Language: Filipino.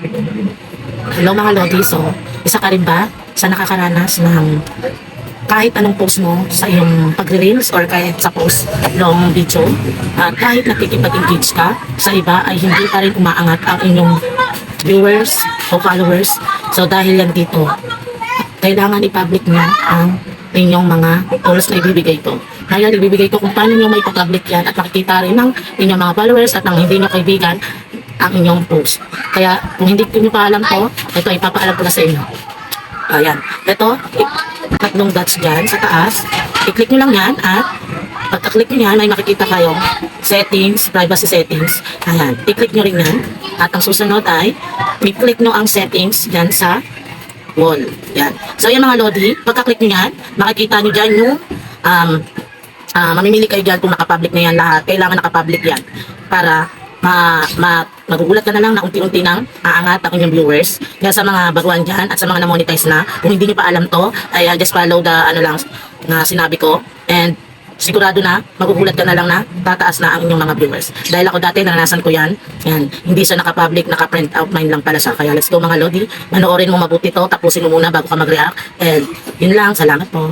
Hello mga Lodi, so isa ka rin ba sa nakakaranas ng kahit anong post mo sa iyong pagre-reels or kahit sa post ng video, at kahit nakikipag-engage ka sa iba ay hindi pa rin umaangat ang inyong viewers o followers? So dahil yan dito, kailangan i-public nyo ang inyong mga posts na ibibigay ko. Kaya ibibigay ko kung paano nyo may public yan at makikita rin ng inyong mga followers at ng hindi nyo kaibigan ang inyong post. Kaya kung hindi nyo pa alam to, ito ipapaalam ko na sa inyo. Ayan. Ito, tatlong dots dyan sa taas. I-click nyo lang yan at pagka-click nyo yan, may makikita kayong settings, privacy settings. Ayan. I-click nyo rin yan. At ang susunod ay i-click nyo ang settings dyan sa wall. Yan. So yan mga Lodi, pagka-click nyo yan, makikita nyo dyan yung mamimili kayo dyan kung nakapublic na yan lahat. Kailangan nakapublic yan para magugulat ka na lang na unti-unti nang aangat ang inyong viewers. Kaya sa mga baguhan dyan at sa mga na-monetize na, kung hindi nyo pa alam to, ay just follow the ano lang na sinabi ko, and sigurado na magugulat ka na lang na tataas na ang inyong mga viewers. Dahil ako dati naranasan ko yan, hindi siya naka-public, naka-print out, mine lang pala siya. Kaya let's go mga Lodi, manoorin mo mabuti to, tapusin mo muna bago ka mag-react, and yun lang, salamat po.